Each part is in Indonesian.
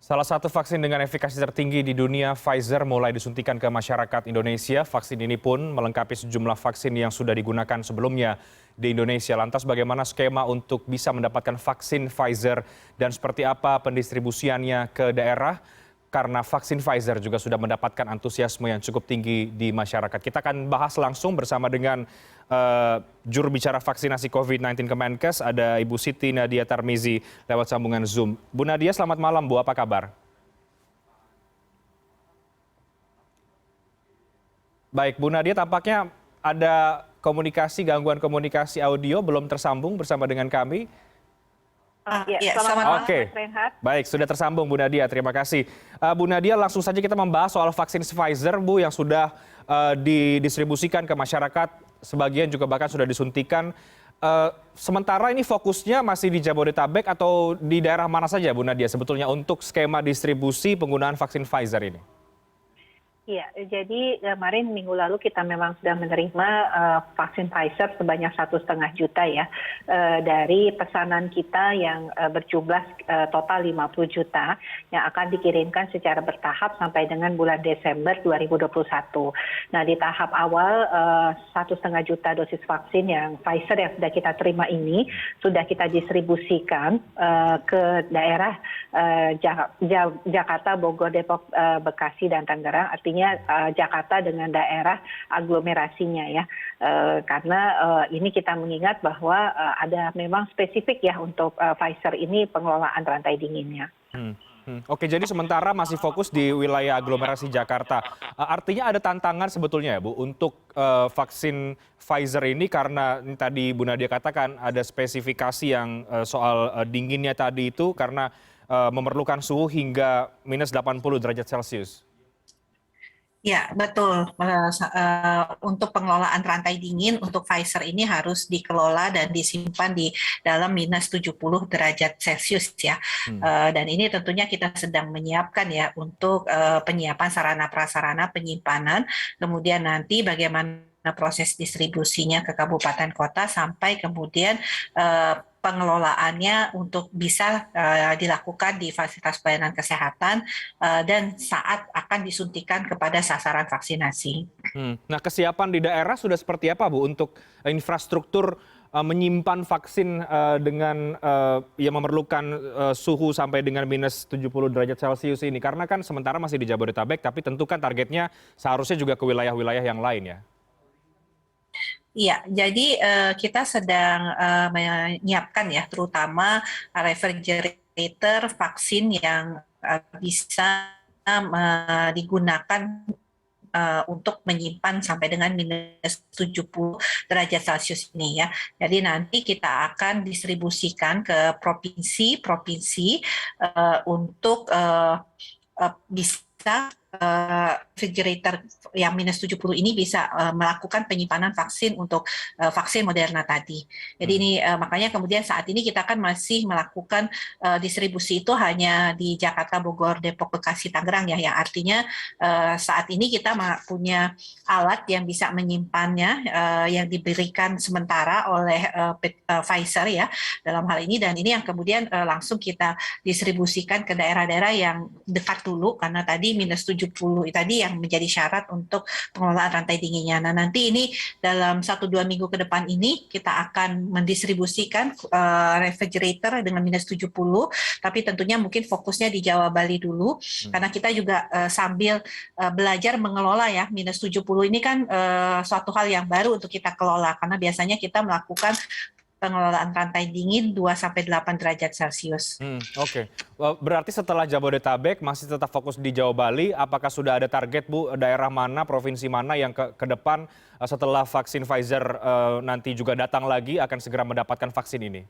Salah satu vaksin dengan efikasi tertinggi di dunia, Pfizer, mulai disuntikan ke masyarakat Indonesia. Vaksin ini pun melengkapi sejumlah vaksin yang sudah digunakan sebelumnya di Indonesia. Lantas bagaimana skema untuk bisa mendapatkan vaksin Pfizer dan seperti apa pendistribusiannya ke daerah? Karena vaksin Pfizer juga sudah mendapatkan antusiasme yang cukup tinggi di masyarakat. Kita akan bahas langsung bersama dengan juru bicara vaksinasi COVID-19 Kemenkes, ada Ibu Siti Nadia Tarmizi lewat sambungan Zoom. Bu Nadia, selamat malam Bu, apa kabar? Baik, Bu Nadia, tampaknya ada gangguan komunikasi audio belum tersambung bersama dengan kami. Ya, selamat malam, Oke, Mas Reinhardt. baik, sudah tersambung Bu Nadia, terima kasih. Bu Nadia, langsung saja kita membahas soal vaksin Pfizer, Bu, yang sudah didistribusikan ke masyarakat, sebagian juga bahkan sudah disuntikan. Sementara ini fokusnya masih di Jabodetabek atau di daerah mana saja, Bu Nadia, sebetulnya untuk skema distribusi penggunaan vaksin Pfizer ini? Iya, jadi kemarin minggu lalu kita memang sudah menerima vaksin Pfizer sebanyak 1,5 juta ya dari pesanan kita yang berjumlah total 50 juta yang akan dikirimkan secara bertahap sampai dengan bulan Desember 2021. Nah, di tahap awal 1,5 juta dosis vaksin yang Pfizer yang sudah kita terima ini sudah kita distribusikan ke daerah Jakarta, Bogor, Depok, Bekasi, dan Tangerang. Artinya Jakarta dengan daerah aglomerasinya ya, karena ini kita mengingat bahwa ada memang spesifik ya untuk Pfizer ini pengelolaan rantai dinginnya. Oke, jadi sementara masih fokus di wilayah aglomerasi Jakarta. Artinya ada tantangan sebetulnya ya Bu untuk vaksin Pfizer ini karena tadi Bu Nadia katakan ada spesifikasi yang soal dinginnya tadi itu karena memerlukan suhu hingga minus 80 derajat Celcius. Ya, betul. Untuk pengelolaan rantai dingin untuk Pfizer ini harus dikelola dan disimpan di dalam minus 70 derajat Celcius ya. Dan ini tentunya kita sedang menyiapkan ya untuk penyiapan sarana prasarana penyimpanan, kemudian nanti bagaimana proses distribusinya ke kabupaten kota sampai kemudian pengelolaannya untuk bisa dilakukan di fasilitas pelayanan kesehatan dan saat akan disuntikan kepada sasaran vaksinasi. Nah, kesiapan di daerah sudah seperti apa Bu untuk infrastruktur menyimpan vaksin dengan yang memerlukan suhu sampai dengan minus 70 derajat Celcius ini? Karena kan sementara masih di Jabodetabek, tapi tentu kan targetnya seharusnya juga ke wilayah-wilayah yang lain ya. Iya, jadi kita sedang menyiapkan ya, terutama refrigerator vaksin yang bisa digunakan untuk menyimpan sampai dengan minus 70 derajat Celcius ini ya. Jadi nanti kita akan distribusikan ke provinsi-provinsi untuk bisa refrigerator yang minus 70 ini bisa melakukan penyimpanan vaksin untuk vaksin Moderna tadi. Jadi ini makanya kemudian saat ini kita kan masih melakukan distribusi itu hanya di Jakarta, Bogor, Depok, Bekasi, Tangerang ya, yang artinya saat ini kita punya alat yang bisa menyimpannya yang diberikan sementara oleh Pfizer ya dalam hal ini, dan ini yang kemudian langsung kita distribusikan ke daerah-daerah yang dekat dulu karena tadi minus 70 tadi yang menjadi syarat untuk pengelolaan rantai dinginnya. Nah, nanti ini dalam 1-2 minggu ke depan ini kita akan mendistribusikan refrigerator dengan minus 70, tapi tentunya mungkin fokusnya di Jawa Bali dulu karena kita juga sambil belajar mengelola ya. Minus 70 ini kan suatu hal yang baru untuk kita kelola karena biasanya kita melakukan pengelolaan rantai dingin 2-8 derajat Celcius. Oke. Berarti setelah Jabodetabek masih tetap fokus di Jawa Bali. Apakah sudah ada target Bu, daerah mana, provinsi mana yang ke depan setelah vaksin Pfizer nanti juga datang lagi akan segera mendapatkan vaksin ini?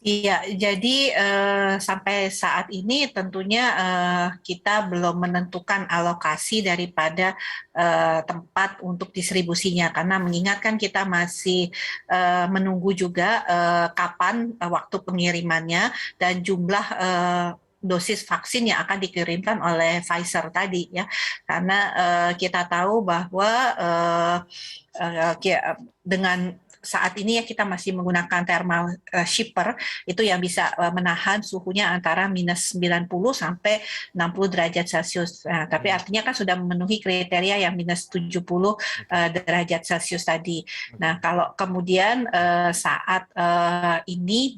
Iya, jadi sampai saat ini tentunya kita belum menentukan alokasi daripada tempat untuk distribusinya karena mengingatkan kita masih menunggu juga kapan waktu pengirimannya dan jumlah dosis vaksin yang akan dikirimkan oleh Pfizer tadi ya, karena kita tahu bahwa dengan saat ini ya kita masih menggunakan thermal shipper itu yang bisa menahan suhunya antara minus 90 sampai 60 derajat Celcius. Nah, tapi artinya kan sudah memenuhi kriteria yang minus 70 derajat Celcius tadi. Nah, kalau kemudian saat ini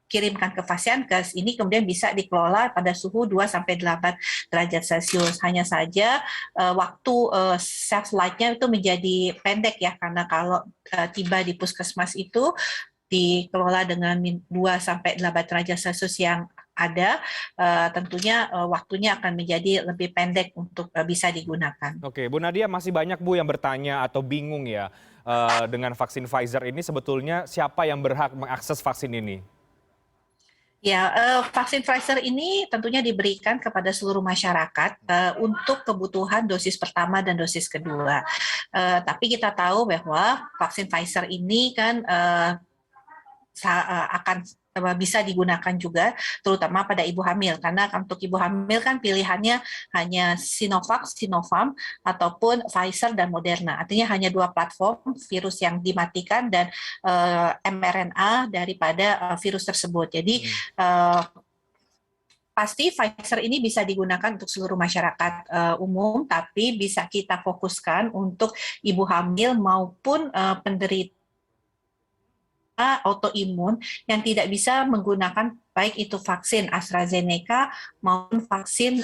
kirimkan ke Fasiankes, ini kemudian bisa dikelola pada suhu 2 sampai 8 derajat Celcius. Hanya saja waktu shelf life-nya itu menjadi pendek ya, karena kalau tiba di puskesmas itu dikelola dengan 2 sampai 8 derajat Celcius yang ada, tentunya waktunya akan menjadi lebih pendek untuk bisa digunakan. Oke, Bu Nadia, masih banyak Bu yang bertanya atau bingung ya dengan vaksin Pfizer ini, sebetulnya siapa yang berhak mengakses vaksin ini? Ya, vaksin Pfizer ini tentunya diberikan kepada seluruh masyarakat untuk kebutuhan dosis pertama dan dosis kedua. Tapi kita tahu bahwa vaksin Pfizer ini kan akan bisa digunakan juga terutama pada ibu hamil, karena untuk ibu hamil kan pilihannya hanya Sinovac, Sinopharm ataupun Pfizer dan Moderna. Artinya hanya 2 platform virus yang dimatikan dan mRNA daripada virus tersebut. Jadi pasti Pfizer ini bisa digunakan untuk seluruh masyarakat umum, tapi bisa kita fokuskan untuk ibu hamil maupun penderita autoimun yang tidak bisa menggunakan baik itu vaksin AstraZeneca maupun vaksin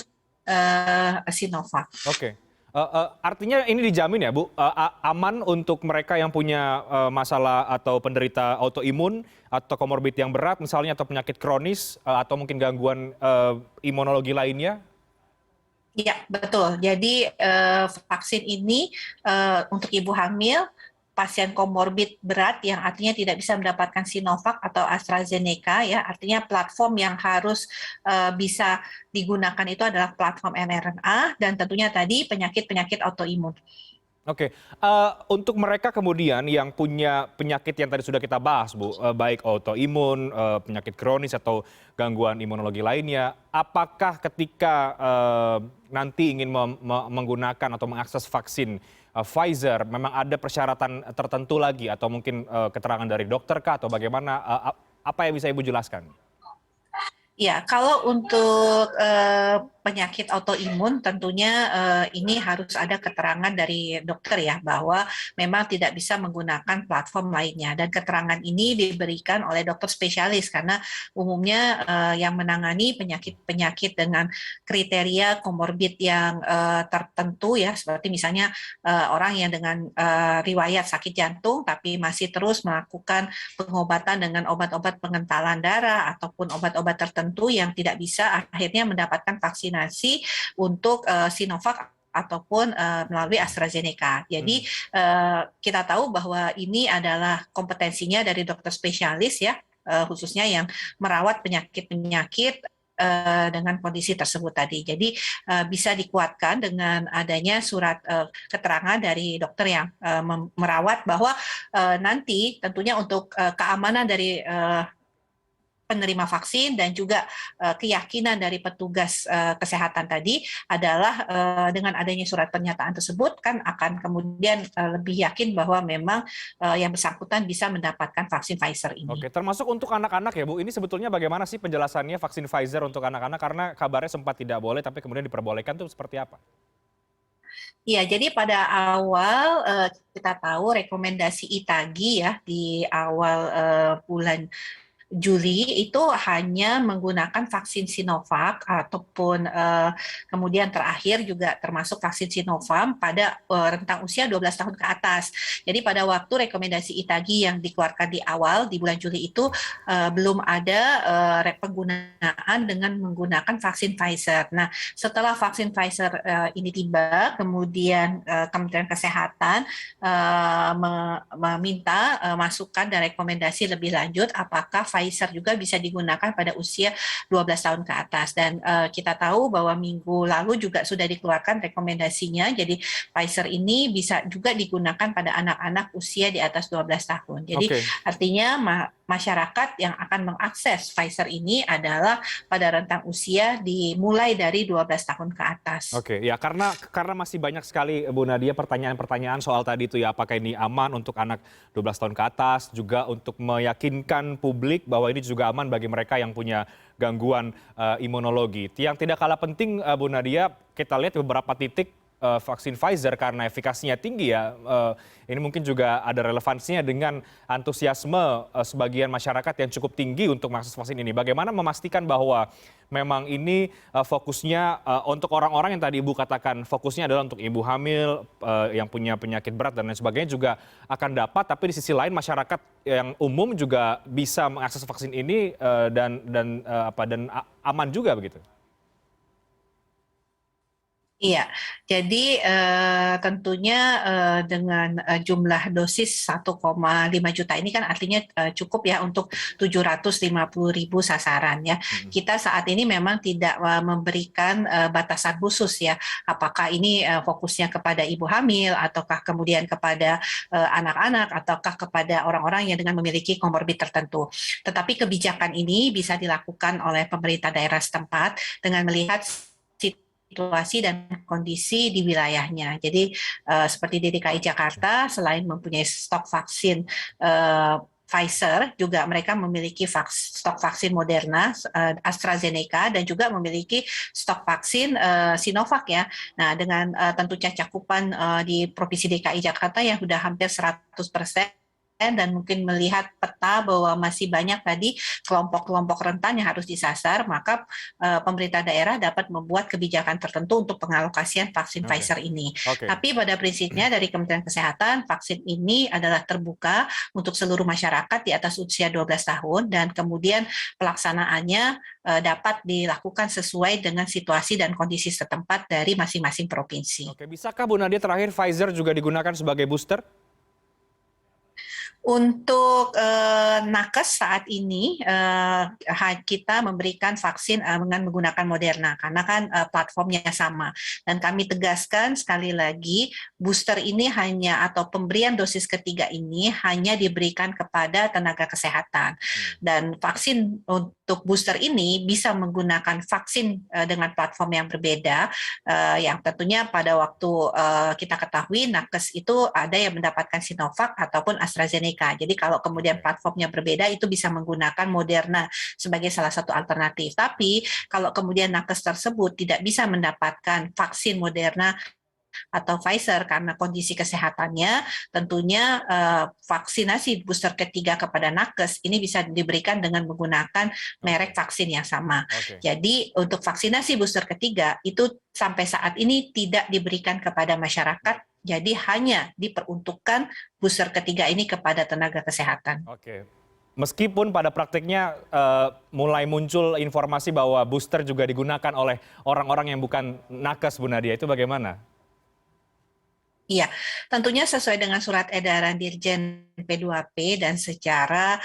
Sinovac. Oke. Artinya ini dijamin ya Bu, aman untuk mereka yang punya masalah atau penderita autoimun atau komorbid yang berat misalnya, atau penyakit kronis atau mungkin gangguan imunologi lainnya? Iya, betul. Jadi vaksin ini untuk ibu hamil, pasien komorbid berat yang artinya tidak bisa mendapatkan Sinovac atau AstraZeneca, ya artinya platform yang harus bisa digunakan itu adalah platform mRNA dan tentunya tadi penyakit-penyakit autoimun. Oke, untuk mereka kemudian yang punya penyakit yang tadi sudah kita bahas Bu, baik autoimun, penyakit kronis atau gangguan imunologi lainnya, apakah ketika nanti ingin menggunakan atau mengakses vaksin Pfizer, memang ada persyaratan tertentu lagi atau mungkin keterangan dari dokter kah atau bagaimana? Apa yang bisa Ibu jelaskan? Ya, kalau untuk penyakit autoimun tentunya ini harus ada keterangan dari dokter ya bahwa memang tidak bisa menggunakan platform lainnya, dan keterangan ini diberikan oleh dokter spesialis karena umumnya yang menangani penyakit-penyakit dengan kriteria komorbid yang tertentu ya, seperti misalnya orang yang dengan riwayat sakit jantung tapi masih terus melakukan pengobatan dengan obat-obat pengentalan darah ataupun obat-obat tertentu yang tidak bisa akhirnya mendapatkan vaksinasi untuk Sinovac ataupun melalui AstraZeneca. Jadi kita tahu bahwa ini adalah kompetensinya dari dokter spesialis ya, khususnya yang merawat penyakit-penyakit dengan kondisi tersebut tadi. Jadi bisa dikuatkan dengan adanya surat keterangan dari dokter yang merawat bahwa nanti tentunya untuk keamanan dari penerima vaksin dan juga keyakinan dari petugas kesehatan tadi adalah dengan adanya surat pernyataan tersebut kan akan kemudian lebih yakin bahwa memang yang bersangkutan bisa mendapatkan vaksin Pfizer ini. Oke, termasuk untuk anak-anak ya Bu, ini sebetulnya bagaimana sih penjelasannya vaksin Pfizer untuk anak-anak, karena kabarnya sempat tidak boleh tapi kemudian diperbolehkan, itu seperti apa? Iya, jadi pada awal kita tahu rekomendasi ITAGI ya di awal bulan Juli itu hanya menggunakan vaksin Sinovac ataupun kemudian terakhir juga termasuk vaksin Sinopharm pada rentang usia 12 tahun ke atas. Jadi pada waktu rekomendasi ITAGI yang dikeluarkan di awal di bulan Juli itu belum ada penggunaan dengan menggunakan vaksin Pfizer. Nah, setelah vaksin Pfizer ini tiba, kemudian Kementerian Kesehatan meminta masukan dan rekomendasi lebih lanjut apakah Pfizer Pfizer juga bisa digunakan pada usia 12 tahun ke atas. Dan kita tahu bahwa minggu lalu juga sudah dikeluarkan rekomendasinya, jadi Pfizer ini bisa juga digunakan pada anak-anak usia di atas 12 tahun. Jadi artinya masyarakat yang akan mengakses Pfizer ini adalah pada rentang usia dimulai dari 12 tahun ke atas. Oke, ya karena masih banyak sekali Bu Nadia pertanyaan-pertanyaan soal tadi itu ya, apakah ini aman untuk anak 12 tahun ke atas, juga untuk meyakinkan publik bahwa ini juga aman bagi mereka yang punya gangguan imunologi. Yang tidak kalah penting Bu Nadia, kita lihat beberapa titik vaksin Pfizer karena efikasinya tinggi ya, ini mungkin juga ada relevansinya dengan antusiasme sebagian masyarakat yang cukup tinggi untuk mengakses vaksin ini. Bagaimana memastikan bahwa memang ini fokusnya untuk orang-orang yang tadi Ibu katakan fokusnya adalah untuk ibu hamil yang punya penyakit berat dan lain sebagainya juga akan dapat, tapi di sisi lain masyarakat yang umum juga bisa mengakses vaksin ini dan aman juga begitu. Iya, jadi tentunya dengan jumlah dosis 1,5 juta ini kan artinya cukup ya untuk 750.000 sasaran ya. Kita saat ini memang tidak memberikan batasan khusus ya, apakah ini fokusnya kepada ibu hamil, ataukah kemudian kepada anak-anak, ataukah kepada orang-orang yang dengan memiliki komorbid tertentu. Tetapi kebijakan ini bisa dilakukan oleh pemerintah daerah setempat dengan melihat situasi dan kondisi di wilayahnya. Jadi seperti di DKI Jakarta, selain mempunyai stok vaksin Pfizer, juga mereka memiliki stok vaksin Moderna, AstraZeneca, dan juga memiliki stok vaksin Sinovac ya. Nah, dengan tentu cakupan di Provinsi DKI Jakarta yang sudah hampir 100%, dan mungkin melihat peta bahwa masih banyak tadi kelompok-kelompok rentan yang harus disasar, maka pemerintah daerah dapat membuat kebijakan tertentu untuk pengalokasian vaksin Pfizer ini. Tapi pada prinsipnya dari Kementerian Kesehatan, vaksin ini adalah terbuka untuk seluruh masyarakat di atas usia 12 tahun, dan kemudian pelaksanaannya dapat dilakukan sesuai dengan situasi dan kondisi setempat dari masing-masing provinsi. Oke, bisakah Bu Nadia terakhir Pfizer juga digunakan sebagai booster? Untuk nakes saat ini kita memberikan vaksin dengan menggunakan Moderna karena kan platformnya sama, dan kami tegaskan sekali lagi booster ini hanya atau pemberian dosis ketiga ini hanya diberikan kepada tenaga kesehatan, dan vaksin untuk booster ini bisa menggunakan vaksin dengan platform yang berbeda yang tentunya pada waktu kita ketahui nakes itu ada yang mendapatkan Sinovac ataupun AstraZeneca. Jadi kalau kemudian platformnya berbeda itu bisa menggunakan Moderna sebagai salah satu alternatif. Tapi kalau kemudian nakes tersebut tidak bisa mendapatkan vaksin Moderna atau Pfizer karena kondisi kesehatannya, tentunya vaksinasi booster ketiga kepada nakes ini bisa diberikan dengan menggunakan merek vaksin yang sama. Jadi untuk vaksinasi booster ketiga itu sampai saat ini tidak diberikan kepada masyarakat, jadi hanya diperuntukkan booster ketiga ini kepada tenaga kesehatan. Oke. Meskipun pada praktiknya mulai muncul informasi bahwa booster juga digunakan oleh orang-orang yang bukan nakes, Bu Nadia, itu bagaimana? Iya, tentunya sesuai dengan surat edaran Dirjen P2P dan secara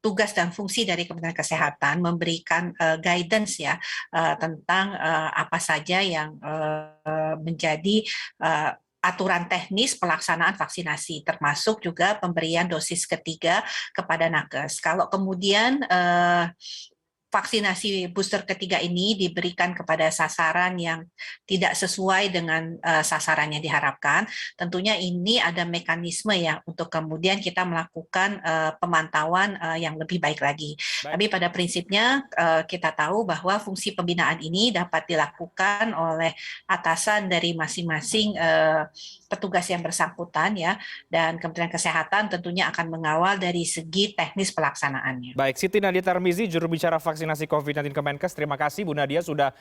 tugas dan fungsi dari Kementerian Kesehatan memberikan guidance ya tentang apa saja yang menjadi aturan teknis pelaksanaan vaksinasi, termasuk juga pemberian dosis ketiga kepada nakes. Kalau kemudian vaksinasi booster ketiga ini diberikan kepada sasaran yang tidak sesuai dengan sasaran yang diharapkan, tentunya ini ada mekanisme ya untuk kemudian kita melakukan pemantauan yang lebih baik lagi. Tapi pada prinsipnya kita tahu bahwa fungsi pembinaan ini dapat dilakukan oleh atasan dari masing-masing petugas yang bersangkutan ya, dan Kementerian Kesehatan tentunya akan mengawal dari segi teknis pelaksanaannya. Baik, Siti Nadia Tarmizi, juru bicara vaksinasi COVID-19 Kemenkes, terima kasih Bu Nadia sudah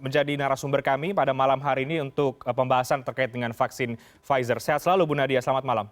menjadi narasumber kami pada malam hari ini untuk pembahasan terkait dengan vaksin Pfizer. Sehat selalu Bu Nadia, selamat malam.